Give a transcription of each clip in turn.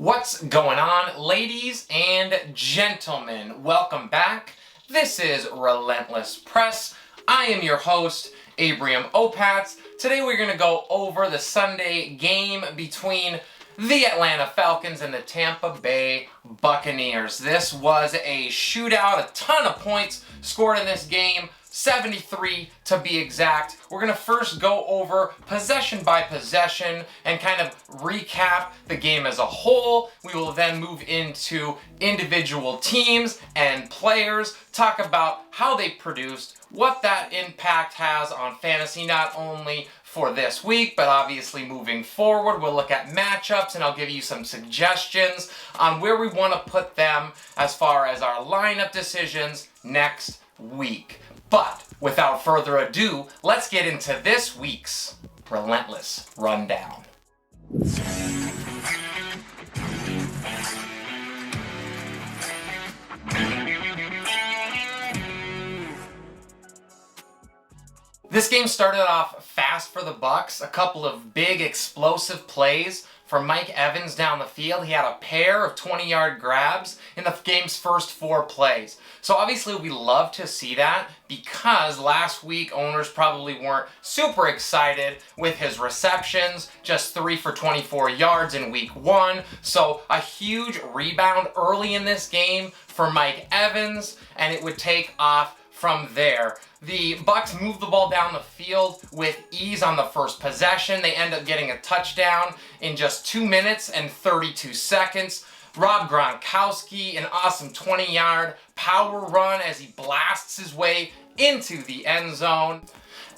What's going on, ladies and gentlemen? Welcome back. This is Relentless Press. I am your host, Abraham Opatz. Today we're going to go over the Sunday game between the Atlanta Falcons and the Tampa Bay Buccaneers. This was a shootout, a ton of points scored in this game. 73 to be exact. We're going to first go over possession by possession and kind of recap the game as a whole. We will then move into individual teams and players, talk about how they produced, what that impact has on fantasy, not only for this week, but obviously moving forward. We'll look at matchups and I'll give you some suggestions on where we want to put them as far as our lineup decisions next week. But without further ado, let's get into this week's Relentless Rundown. This game started off fast for the Bucs. A couple of big explosive plays from Mike Evans down the field. He had a pair of 20-yard grabs in the game's first 4 plays. So obviously we love to see that because last week owners probably weren't super excited with his receptions, just 3 for 24 yards in week 1. So a huge rebound early in this game for Mike Evans, and it would take off from there. The Bucs moved the ball down the field with ease on the first possession. They end up getting a touchdown in just 2 minutes and 32 seconds. Rob Gronkowski, an awesome 20-yard power run as he blasts his way into the end zone.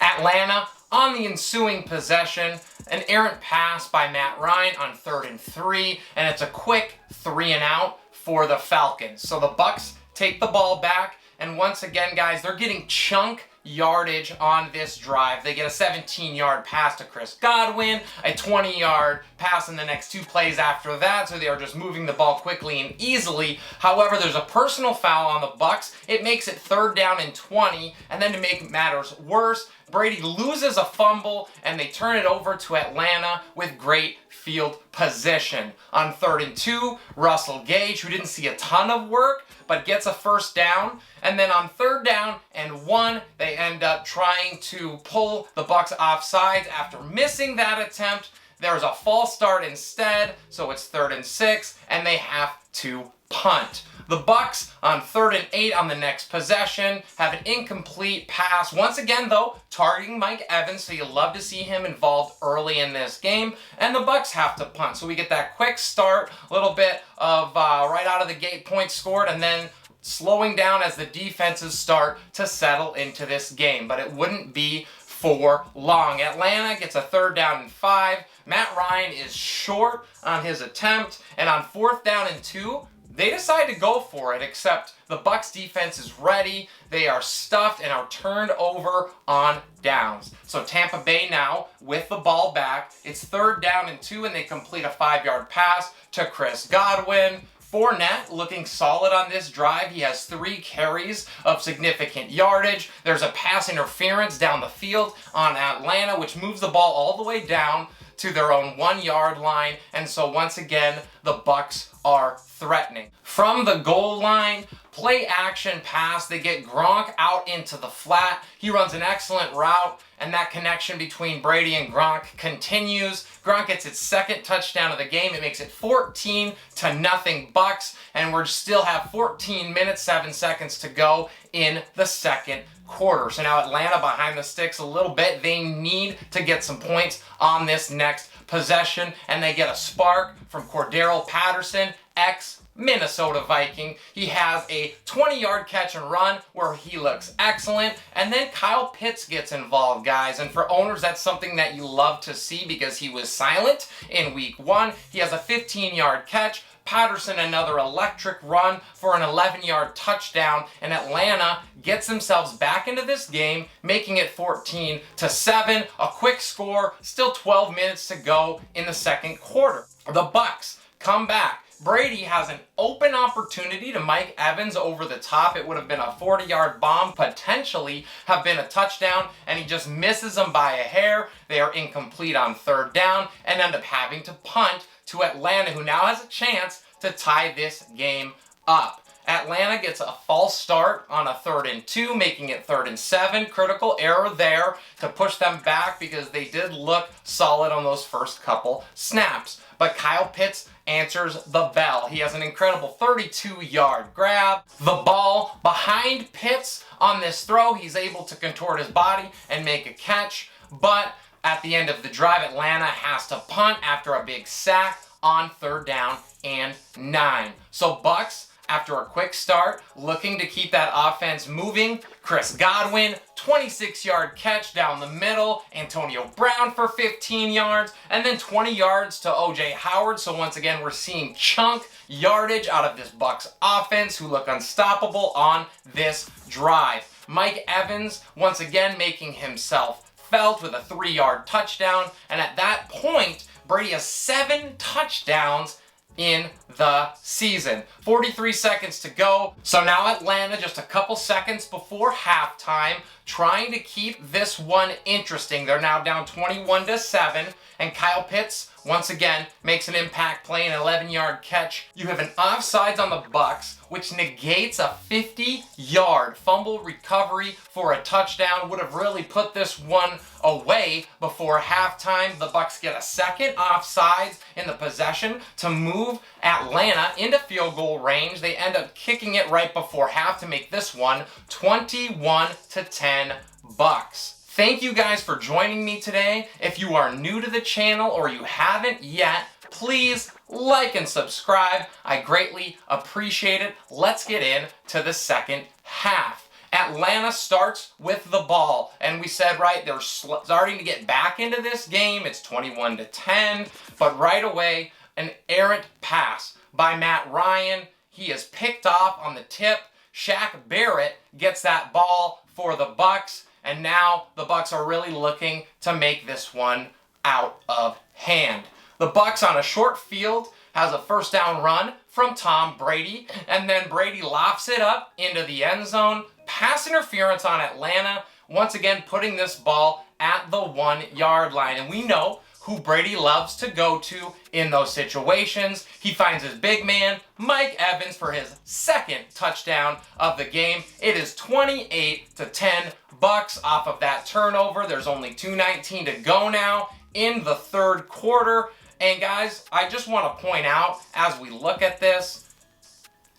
Atlanta, on the ensuing possession, an errant pass by Matt Ryan on 3rd and 3, and it's a quick 3 and out for the Falcons. So the Bucs take the ball back. And once again, guys, they're getting chunk yardage on this drive. They get a 17-yard pass to Chris Godwin, a 20-yard pass in the next 2 plays after that, so they are just moving the ball quickly and easily. However, there's a personal foul on the Bucs. It makes it 3rd down and 20, and then to make matters worse, Brady loses a fumble, and they turn it over to Atlanta with great field position. On 3rd and 2, Russell Gage, who didn't see a ton of work, but gets a first down. And then on 3rd down and 1, they end up trying to pull the Bucs offsides. After missing that attempt, there's a false start instead, so it's 3rd and 6, and they have to punt. The Bucs on 3rd and 8 on the next possession have an incomplete pass. Once again, though, targeting Mike Evans, so you'll love to see him involved early in this game. And the Bucs have to punt. So we get that quick start, a little bit of right out of the gate points scored, and then slowing down as the defenses start to settle into this game. But it wouldn't be for long. Atlanta gets a 3rd down and 5. Matt Ryan is short on his attempt, and on 4th down and 2, they decide to go for it, except the Bucs defense is ready. They are stuffed and are turned over on downs. So Tampa Bay now with the ball back. It's 3rd down and 2, and they complete a 5-yard pass to Chris Godwin. Fournette looking solid on this drive. He has 3 carries of significant yardage. There's a pass interference down the field on Atlanta, which moves the ball all the way down to their own 1-yard line. And so once again, the Bucs are threatening. From the goal line, play action pass. They get Gronk out into the flat. He runs an excellent route, and that connection between Brady and Gronk continues. Gronk gets its 2nd touchdown of the game. It makes it 14-0 Bucs, and we still have 14 minutes, 7 seconds to go in the second quarter. So now Atlanta behind the sticks a little bit. They need to get some points on this next possession, and they get a spark from Cordero Patterson, ex-Minnesota Viking. He has a 20-yard catch and run where he looks excellent, and then Kyle Pitts gets involved, guys, and for owners, that's something that you love to see because he was silent in week 1. He has a 15-yard catch. Patterson another electric run for an 11-yard touchdown, and Atlanta gets themselves back into this game, making it 14-7. A quick score, still 12 minutes to go in the second quarter. The Bucs come back. Brady has an open opportunity to Mike Evans over the top. It would have been a 40-yard bomb, potentially have been a touchdown, and he just misses them by a hair. They are incomplete on 3rd down and end up having to punt to Atlanta, who now has a chance to tie this game up. Atlanta gets a false start on a 3rd and 2, making it 3rd and 7. Critical error there to push them back because they did look solid on those first couple snaps. But Kyle Pitts answers the bell. He has an incredible 32-yard grab. The ball behind Pitts on this throw. He's able to contort his body and make a catch. But at the end of the drive, Atlanta has to punt after a big sack on 3rd down and 9. So Bucks, after a quick start, looking to keep that offense moving. Chris Godwin, 26-yard catch down the middle. Antonio Brown for 15 yards. And then 20 yards to O.J. Howard. So once again, we're seeing chunk yardage out of this Bucks offense, who look unstoppable on this drive. Mike Evans, once again, making himself felt with a 3-yard touchdown. And at that point, Brady has 7 touchdowns in the season. 43 seconds to go. So now Atlanta, just a couple seconds before halftime, trying to keep this one interesting. They're now down 21-7, and Kyle Pitts once again makes an impact play, an 11-yard catch. You have an offsides on the Bucks, which negates a 50-yard fumble recovery for a touchdown. Would have really put this one away before halftime. The Bucks get a second offsides in the possession to move Atlanta into field goal range. They end up kicking it right before half to make this one 21-10 Bucks. Thank you guys for joining me today. If you are new to the channel or you haven't yet, please like and subscribe. I greatly appreciate it. Let's get into the second half. Atlanta starts with the ball, and we said, right, they're starting to get back into this game. It's 21-10, but right away, an errant pass by Matt Ryan. He is picked off on the tip. Shaq Barrett gets that ball for the Bucks, and now the Bucks are really looking to make this one out of hand. The Bucks on a short field has a 1st down run from Tom Brady, and then Brady lofts it up into the end zone. Pass interference on Atlanta, once again putting this ball at the 1-yard line. And we know who Brady loves to go to in those situations. He finds his big man, Mike Evans, for his 2nd touchdown of the game. It is 28-10 Bucks off of that turnover. There's only 2:19 to go now in the 3rd quarter. And guys, I just want to point out, as we look at this,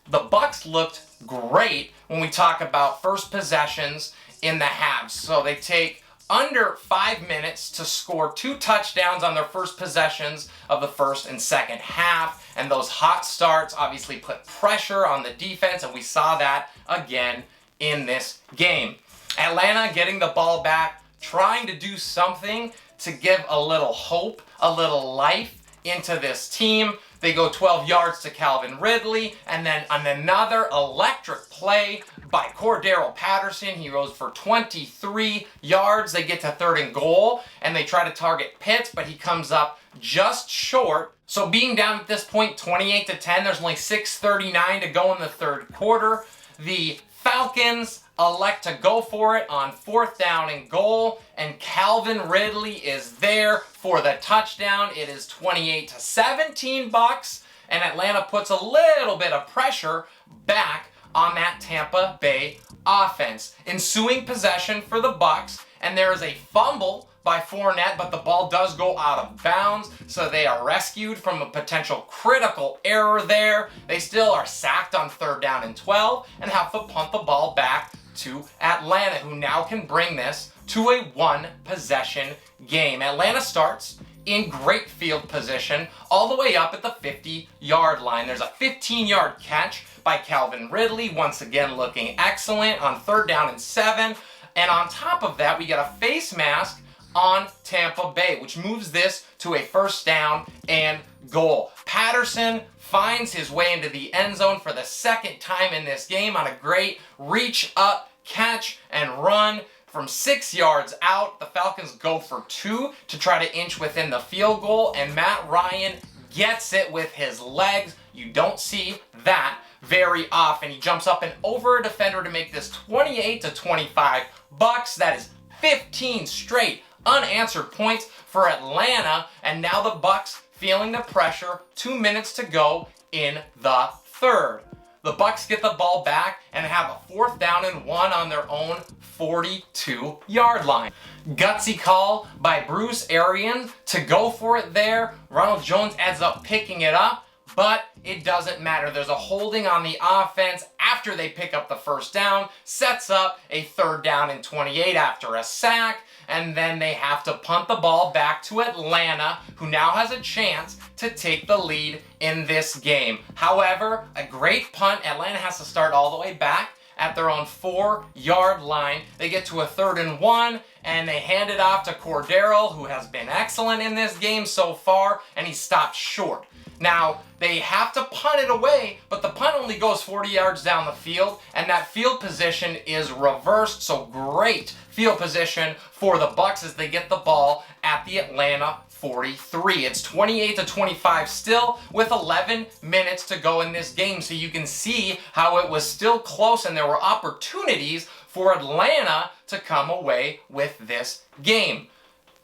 the Bucks looked great when we talk about first possessions in the halves. So they take under 5 minutes to score 2 touchdowns on their first possessions of the first and second half. And those hot starts obviously put pressure on the defense, and we saw that again in this game. Atlanta getting the ball back, trying to do something to give a little hope, a little life into this team. They go 12 yards to Calvin Ridley, and then on another electric play by Cordero Patterson. He goes for 23 yards. They get to 3rd and goal, and they try to target Pitts, but he comes up just short. So being down at this point, 28-10, there's only 6:39 to go in the 3rd quarter. The Falcons elect to go for it on 4th down and goal, and Calvin Ridley is there for the touchdown. It is 28-17 Bucks, and Atlanta puts a little bit of pressure back on that Tampa Bay offense. Ensuing possession for the Bucks, and there is a fumble by Fournette, but the ball does go out of bounds, so they are rescued from a potential critical error there. They still are sacked on 3rd down and 12 and have to punt the ball back to Atlanta, who now can bring this to a 1-possession game. Atlanta starts in great field position all the way up at the 50-yard line. There's a 15-yard catch by Calvin Ridley, once again looking excellent on 3rd down and 7. And on top of that, we get a face mask on Tampa Bay, which moves this to a 1st down and goal. Patterson finds his way into the end zone for the 2nd time in this game on a great reach up, catch, and run from 6 yards out. The Falcons go for 2 to try to inch within the field goal, and Matt Ryan gets it with his legs. You don't see that very often. He jumps up and over a defender to make this 28-25 Bucks. That is 15 straight unanswered points for Atlanta, and now the Bucks feeling the pressure, 2 minutes to go in the third. The Bucks get the ball back and have a 4th down and 1 on their own 42-yard line. Gutsy call by Bruce Arians to go for it there. Ronald Jones ends up picking it up, but it doesn't matter. There's a holding on the offense after they pick up the 1st down, sets up a 3rd down and 28 after a sack, and then they have to punt the ball back to Atlanta, who now has a chance to take the lead in this game. However, a great punt. Atlanta has to start all the way back at their own 4-yard line. They get to a 3rd and 1, and they hand it off to Cordero, who has been excellent in this game so far, and he stopped short. Now, they have to punt it away, but the punt only goes 40 yards down the field, and that field position is reversed, so great field position for the Bucks as they get the ball at the Atlanta 43. It's 28-25 still with 11 minutes to go in this game, so you can see how it was still close and there were opportunities for Atlanta to come away with this game.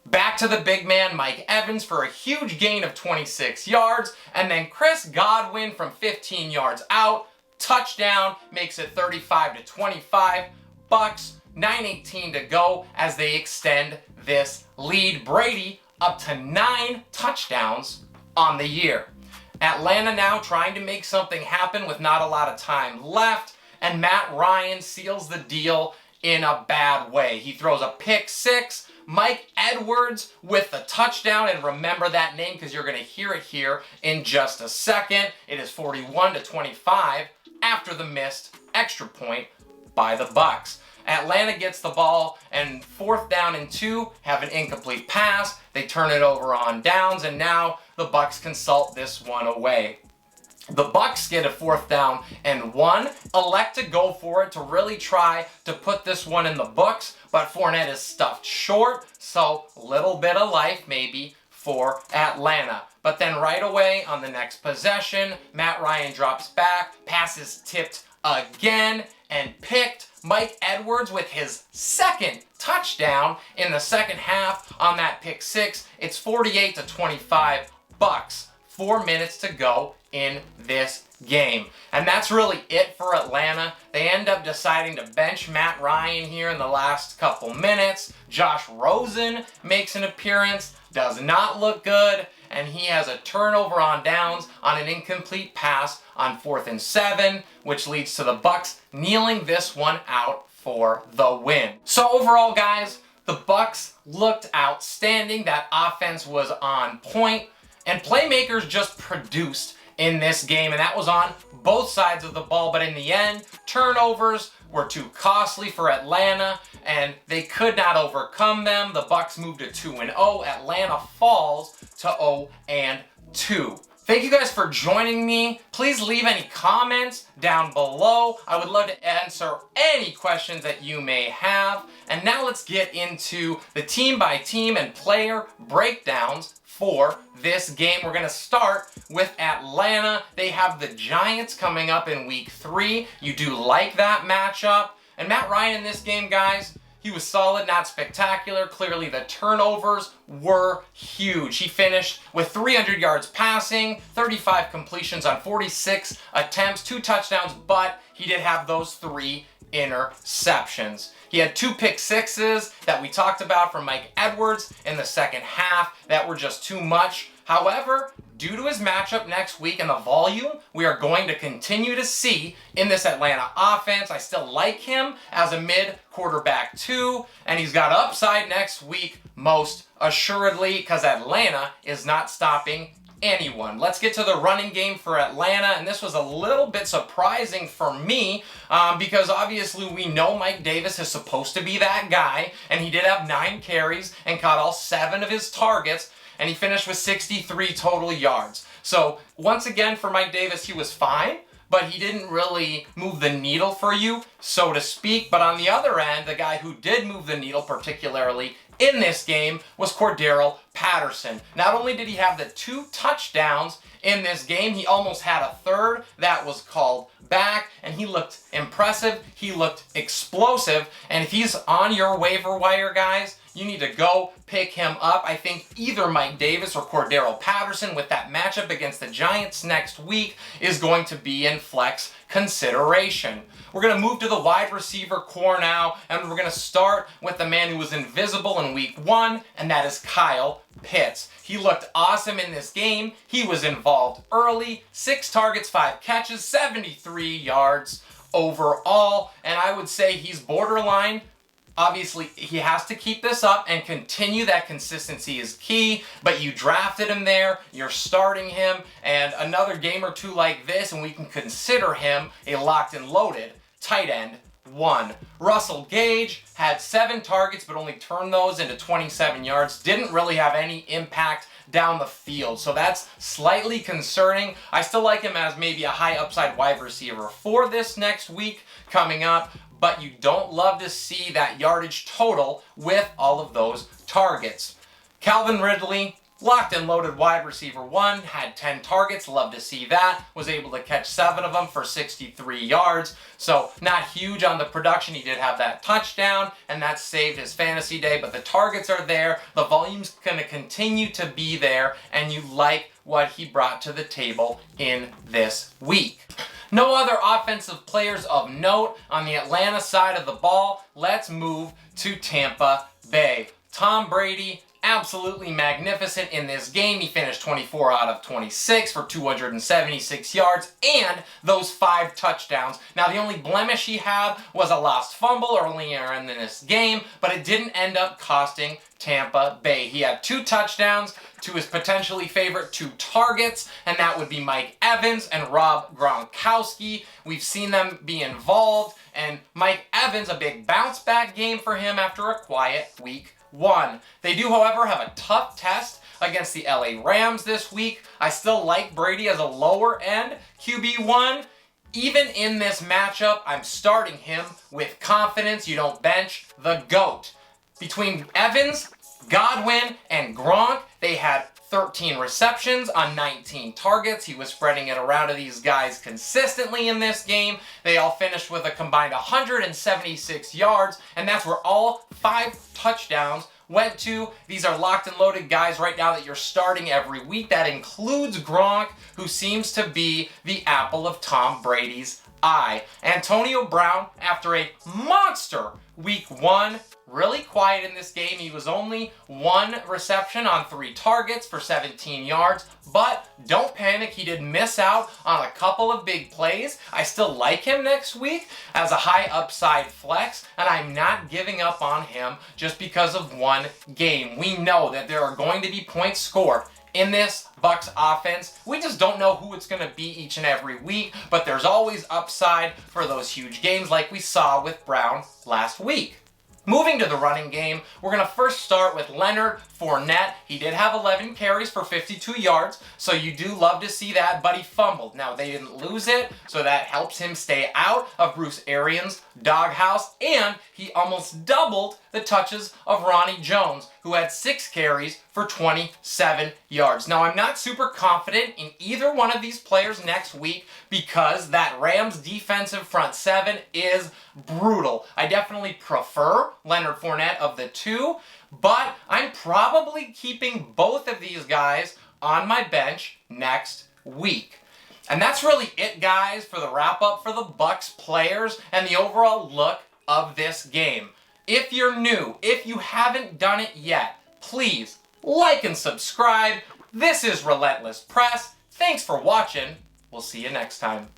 Back to the big man, Mike Evans, for a huge gain of 26 yards, and then Chris Godwin from 15 yards out, touchdown, makes it 35-25, Bucks, 9:18 to go as they extend this lead. Brady up to 9 touchdowns on the year. Atlanta now trying to make something happen with not a lot of time left, and Matt Ryan seals the deal in a bad way. He throws a pick six. Mike Edwards with the touchdown, and remember that name because you're going to hear it here in just a second. It is 41-25 after the missed extra point by the Bucks. Atlanta gets the ball, and 4th down and 2, have an incomplete pass. They turn it over on downs, and now the Bucks consult this one away. The Bucks get a 4th down and 1, elect to go for it to really try to put this one in the books, but Fournette is stuffed short, so a little bit of life maybe for Atlanta. But then right away on the next possession, Matt Ryan drops back, pass is tipped again and picked. Mike Edwards with his 2nd touchdown in the second half on that pick six. It's 48-25 Bucks. 4 minutes to go in this game. And that's really it for Atlanta. They end up deciding to bench Matt Ryan here in the last couple minutes. Josh Rosen makes an appearance, does not look good, and he has a turnover on downs on an incomplete pass on 4th and 7, which leads to the Bucks kneeling this one out for the win. So overall, guys, the Bucks looked outstanding. That offense was on point, and playmakers just produced in this game, and that was on both sides of the ball. But in the end, turnovers were too costly for Atlanta, and they could not overcome them. The Bucks moved to 2-0. Atlanta falls to 0-2. Thank you guys for joining me. Please leave any comments down below. I would love to answer any questions that you may have. And now let's get into the team by team and player breakdowns for this game. We're going to start with Atlanta. They have the Giants coming up in week 3. You do like that matchup. And Matt Ryan in this game, guys, he was solid, not spectacular. Clearly the turnovers were huge. He finished with 300 yards passing, 35 completions on 46 attempts, 2 touchdowns, but he did have those 3 interceptions. He had 2 pick sixes that we talked about from Mike Edwards in the second half that were just too much. However, due to his matchup next week and the volume we are going to continue to see in this Atlanta offense, I still like him as a mid quarterback too, and he's got upside next week most assuredly because Atlanta is not stopping anyone. Let's get to the running game for Atlanta, and this was a little bit surprising for me because obviously we know Mike Davis is supposed to be that guy, and he did have 9 carries and caught all 7 of his targets, and he finished with 63 total yards. So once again for Mike Davis, he was fine, but he didn't really move the needle for you, so to speak. But on the other end, the guy who did move the needle particularly in this game was Cordero Patterson. Not only did he have the 2 touchdowns in this game, he almost had a 3rd that was called back, and he looked impressive, he looked explosive, and if he's on your waiver wire, guys, you need to go pick him up. I think either Mike Davis or Cordero Patterson with that matchup against the Giants next week is going to be in flex consideration. We're going to move to the wide receiver core now, and we're going to start with the man who was invisible in week 1, and that is Kyle Pitts. He looked awesome in this game. He was involved early, 6 targets, 5 catches, 73 yards overall, and I would say he's borderline. Obviously, he has to keep this up and continue. That consistency is key, but you drafted him there, you're starting him, and another game or two like this, and we can consider him a locked and loaded tight end 1. Russell Gage had 7 targets, but only turned those into 27 yards. Didn't really have any impact down the field, so that's slightly concerning. I still like him as maybe a high upside wide receiver for this next week coming up, but you don't love to see that yardage total with all of those targets. Calvin Ridley, locked and loaded wide receiver 1, had 10 targets, love to see that, was able to catch 7 of them for 63 yards, so not huge on the production. He did have that touchdown, and that saved his fantasy day, but the targets are there, the volume's going to continue to be there, and you like what he brought to the table in this week. No other offensive players of note on the Atlanta side of the ball. Let's move to Tampa Bay. Tom Brady, absolutely magnificent in this game. He finished 24 out of 26 for 276 yards and those 5 touchdowns. Now, the only blemish he had was a lost fumble earlier in this game, but it didn't end up costing Tampa Bay. He had 2 touchdowns to his potentially favorite 2 targets, and that would be Mike Evans and Rob Gronkowski. We've seen them be involved, and Mike Evans, a big bounce back game for him after a quiet week 1. They do, however, have a tough test against the LA Rams this week. I still like Brady as a lower end QB1. Even in this matchup, I'm starting him with confidence. You don't bench the GOAT. Between Evans, Godwin, and Gronk, they had 13 receptions on 19 targets. He was spreading it around to these guys consistently in this game. They all finished with a combined 176 yards, and that's where all 5 touchdowns went to. These are locked and loaded guys right now that you're starting every week. That includes Gronk, who seems to be the apple of Tom Brady's eye. Antonio Brown, after a monster week 1, really quiet in this game. He was only 1 reception on 3 targets for 17 yards, but don't panic. He did miss out on a couple of big plays. I still like him next week as a high upside flex, and I'm not giving up on him just because of 1 game. We know that there are going to be points scored in this Bucs offense. We just don't know who it's going to be each and every week, but there's always upside for those huge games like we saw with Brown last week. Moving to the running game, we're going to first start with Leonard Fournette. He did have 11 carries for 52 yards, so you do love to see that, but he fumbled. Now, they didn't lose it, so that helps him stay out of Bruce Arians' doghouse, and he almost doubled the touches of Ronnie Jones, who had 6 carries for 27 yards. Now, I'm not super confident in either one of these players next week because that Rams defensive front 7 is brutal. I definitely prefer Leonard Fournette of the 2, but I'm probably keeping both of these guys on my bench next week. And that's really it, guys, for the wrap-up for the Bucs players and the overall look of this game. If you're new, if you haven't done it yet, please like and subscribe. This is Relentless Press. Thanks for watching. We'll see you next time.